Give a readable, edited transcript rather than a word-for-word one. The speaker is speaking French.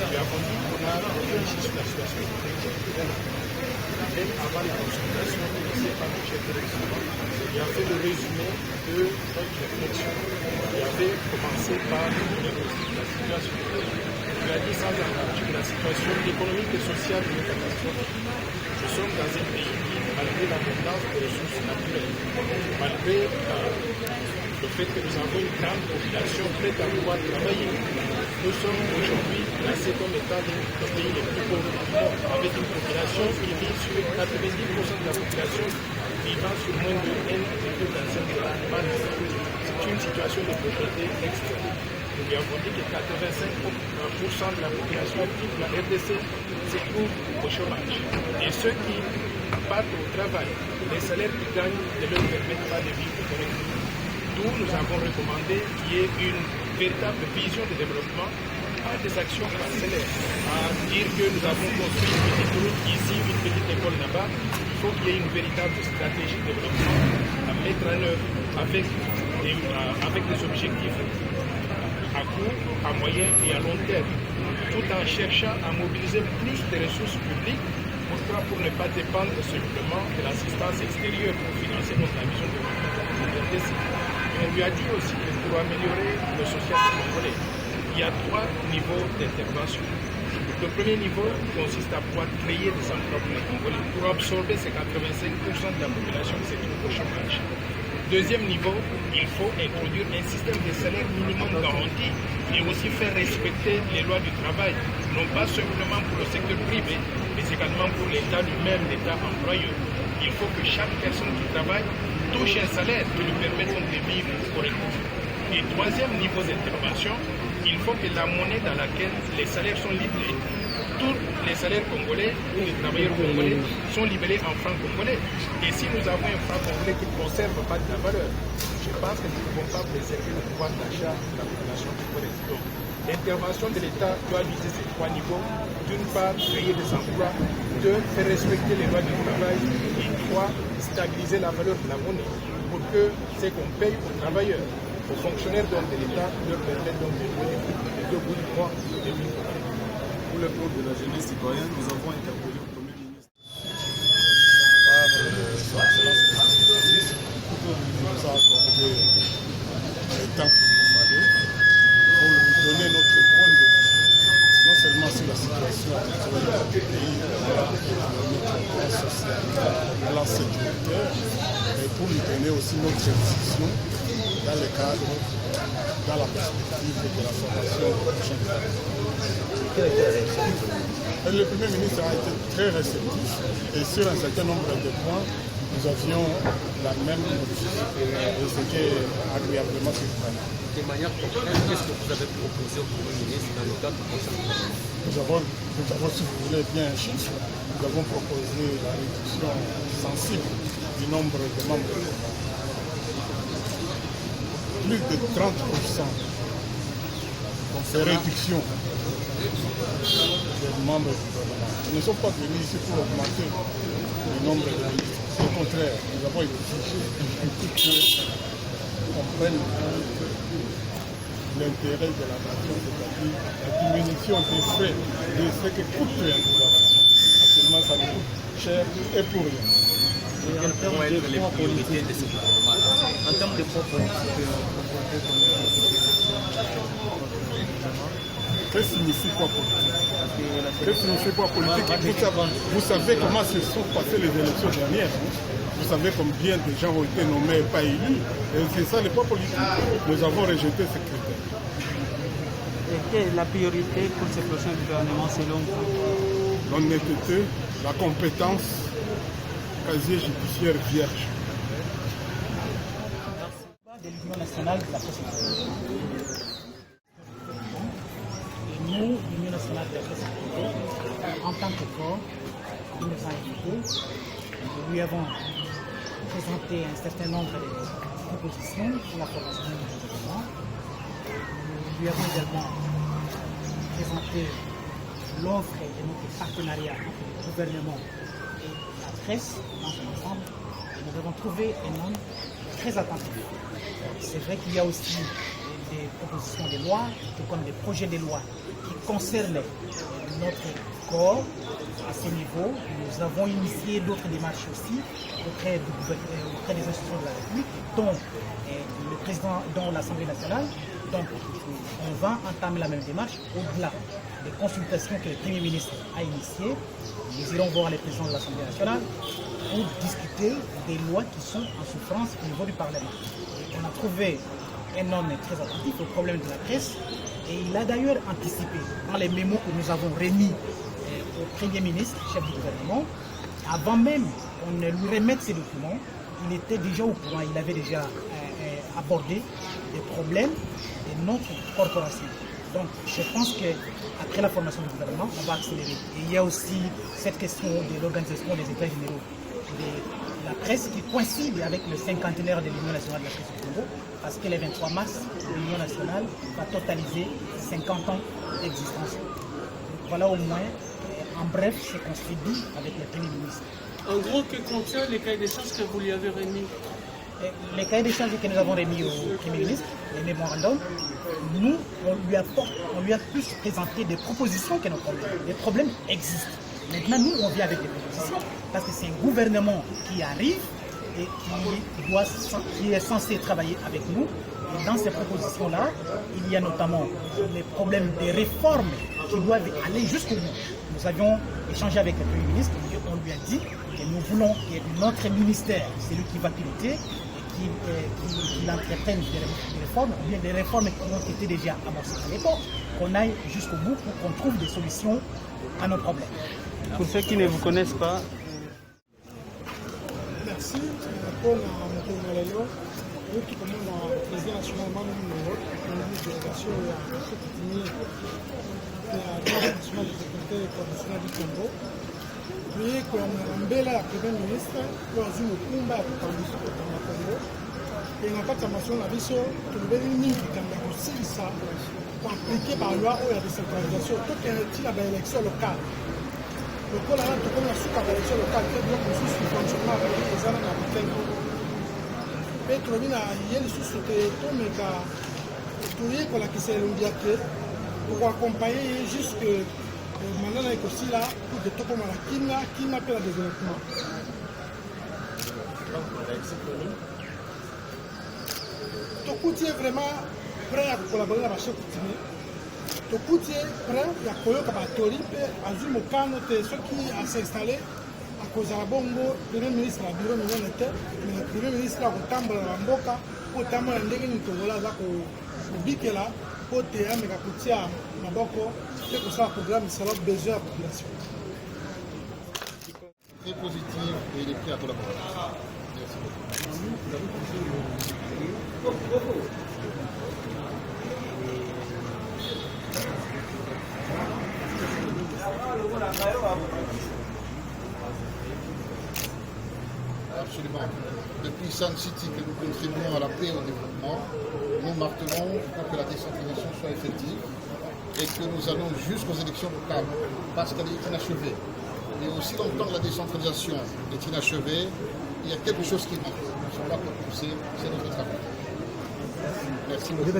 lui avons dit qu'on a réfléchi sur la situation sectorielle. Même avant les consultations lancées par le chef de l'exécutif, il a fait le résumé de notre réflexion. Il avait commencé par le diagnostic de la situation. Il a dit sans embâche que la situation économique et sociale est catastrophique. Nous sommes dans un pays qui, malgré l'abondance des ressources naturelles, malgré le fait que nous avons une grande population prête à pouvoir travailler, nous sommes aujourd'hui classés comme étant le pays le plus pauvre du monde, avec une population qui vit sur 90% de la population vivant sur moins de 1,25 par an. C'est une situation de pauvreté extrême. Nous lui avons dit que 85% de la population active de la RDC se trouve au chômage. Et ceux qui partent au travail, les salaires qu'ils gagnent ne leur permettent pas de vivre correctement. D'où nous avons recommandé qu'il y ait une véritable vision de développement, pas des actions parcellaires, à dire que nous avons construit une petite route ici, une petite école là-bas. Il faut qu'il y ait une véritable stratégie de développement à mettre en œuvre avec des objectifs à court, à moyen et à long terme, tout en cherchant à mobiliser plus de ressources publiques pour ne pas dépendre simplement de l'assistance extérieure pour financer notre ambition de RDC. On lui a dit aussi que pour améliorer le social congolais, il y a 3 niveaux d'intervention. Le premier niveau consiste à pouvoir créer des emplois pour les Congolais, pour absorber ces 85% de la population qui se trouve au chômage. Deuxième niveau, il faut introduire un système de salaire minimum garanti et aussi faire respecter les lois du travail, non pas simplement pour le secteur privé, mais également pour l'État lui-même, l'État employeur. Il faut que chaque personne qui travaille touche un salaire qui lui permette de vivre correctement. Et troisième niveau d'intervention, il faut que la monnaie dans laquelle les salaires sont libellés, tous les salaires congolais ou les travailleurs congolais sont libellés en francs congolais. Et si nous avons un franc congolais qui ne conserve pas de la valeur, je pense que nous ne pouvons pas préserver le pouvoir d'achat de la population congolaise. Donc, l'intervention de l'État doit viser ces 3 niveaux. D'une part, créer des emplois. 2, faire respecter les lois du travail. Et 3, stabiliser la valeur de la monnaie pour que ce qu'on paye aux travailleurs, aux fonctionnaires de l'État, leur permettent donc de jouer les 2 bouts du mois de vivre. Pour le compte de la jeunesse citoyenne, nous avons interpellé le Premier ministre par son excellence pour nous a accordé le temps qu'il nous fallait pour lui donner notre point de vue, non seulement sur la situation actuelle du pays, économique, plan social, plan sécuritaire, mais pour lui donner aussi notre décision dans le cadre, dans la perspective de la formation prochaine. Le Premier ministre a été très réceptif et sur un certain nombre de points, nous avions la même position et ce qui est agréablement surprenant. De manière concrète, qu'est-ce que vous avez proposé au Premier ministre dans le cadre de cette nous avons, si vous voulez bien un chiffre, nous avons proposé la réduction sensible du nombre de membres du gouvernement. Plus de 30% de réduction des membres du gouvernement. Nous ne sommes pas venus ici pour augmenter le nombre de ministres. Au contraire, nous avons exigé qu'on prenne l'intérêt de la nation, c'est-à-dire la diminution des frais, de ce que coûte un gouvernement. Actuellement, ça nous coûte cher et pour rien. Et en termes de points politiques de ce gouvernement, en termes de points politiques, que signifie quoi politique? Que signifie quoi politique? Vous savez comment se sont passées les élections dernières. Vous savez combien de gens ont été nommés et pas élus. Et c'est ça le poids politique. Nous avons rejeté ces critères. Et quelle est la priorité pour ce prochain gouvernement selon vous? L'honnêteté, la compétence, casier judiciaire vierge. De l'Union nationale de la société. Et nous, l'Union nationale de la société, en tant que corps, nous nous avons invités. Nous lui avons présenté un certain nombre de propositions pour la formation du gouvernement. Nous lui avons également présenté l'offre de notre partenariat entre le gouvernement et la presse dans son ensemble. Et nous avons trouvé un homme très attentif. C'est vrai qu'il y a aussi des propositions de loi, tout comme des projets de loi qui concerne notre corps, à ce niveau, nous avons initié d'autres démarches aussi auprès des institutions de la République, dont le président, dont l'Assemblée nationale. Donc, on va entamer la même démarche au-delà des consultations que le Premier ministre a initiées. Nous irons voir les présidents de l'Assemblée nationale pour discuter des lois qui sont en souffrance au niveau du Parlement. On a trouvé un homme très attentif au problème de la presse et il a d'ailleurs anticipé dans les mémos que nous avons remis au Premier ministre, chef du gouvernement, avant même qu'on ne lui remette ces documents, il était déjà au courant, il avait déjà abordé des problèmes de notre corporation. Donc je pense qu'après la formation du gouvernement, on va accélérer. Et il y a aussi cette question de l'organisation des États généraux de la presse qui coïncide avec le cinquantenaire de l'Union nationale de la presse du Congo, parce que le 23 mars, l'Union nationale va totaliser 50 ans d'existence. Voilà au moins, en bref, ce qu'on s'est dit avec le Premier ministre. En gros, que contient les cahiers des charges que vous lui avez remis? Les cahiers des charges que nous avons remis au Premier ministre, les mémorandums, nous, on lui a plus présenté des propositions que nos problèmes. Les problèmes existent. Maintenant, nous, on vient avec des propositions parce que c'est un gouvernement qui arrive et qui est censé travailler avec nous. Et dans ces propositions-là, il y a notamment les problèmes des réformes qui doivent aller jusqu'au bout. Nous avions échangé avec le Premier ministre et on lui a dit que nous voulons que notre ministère, celui qui va piloter, qu'il entreprenne des réformes, ou bien des réformes qui ont été déjà amorcées à l'époque, qu'on aille jusqu'au bout pour qu'on trouve des solutions à nos problèmes. Pour ceux qui ne vous connaissent pas, merci. Paul Mokomalelo, nous qui commandons le président nationalement une délégation à Soutini, la nationale de sécurité traditionnelle du Congo. Puis, comme Mbela, le Premier ministre, pour une combat pour le Congo, et dans la formation de la vision, que nous avons mis dans le CISA pour appliquer par loi ou la décentralisation, tout est une élection locale. Le col a tout comme la sous-élection locale, qui est bien conçu sur le fonctionnement avec les années dans le temps. Et tout le monde a eu le sous-souté, tout le monde a trouvé pour la question de l'Ondiaké, pour accompagner jusque maintenant avec aussi là, pour que tout le monde a qui m'appelle à développement. Tout est vraiment prêt à collaborer avec la marché coutumier. Tout est prêt à collaborer avec la Toripe, à Zumokano, ceux qui ont s'installé à cause de la Bongo, le Premier ministre a bureau million était, mais le Premier ministre a Tambo la Mboka, pour Tambo la Ndege Nitogola, au Bikela, pour Théa, mais à Koutia, Maboko, c'est pour ça le programme sera besoin de la population. Très positif et il est prêt à collaborer. Merci beaucoup. Absolument. Depuis Sun City que nous contribuons à la paix et au développement, nous martelons pour que la décentralisation soit effective et que nous allons jusqu'aux élections locales parce qu'elle est inachevée. Et aussi longtemps que la décentralisation est inachevée, il y a quelque chose qui manque. Nous ne sommes pas pour pousser, c'est notre travail. Merci beaucoup.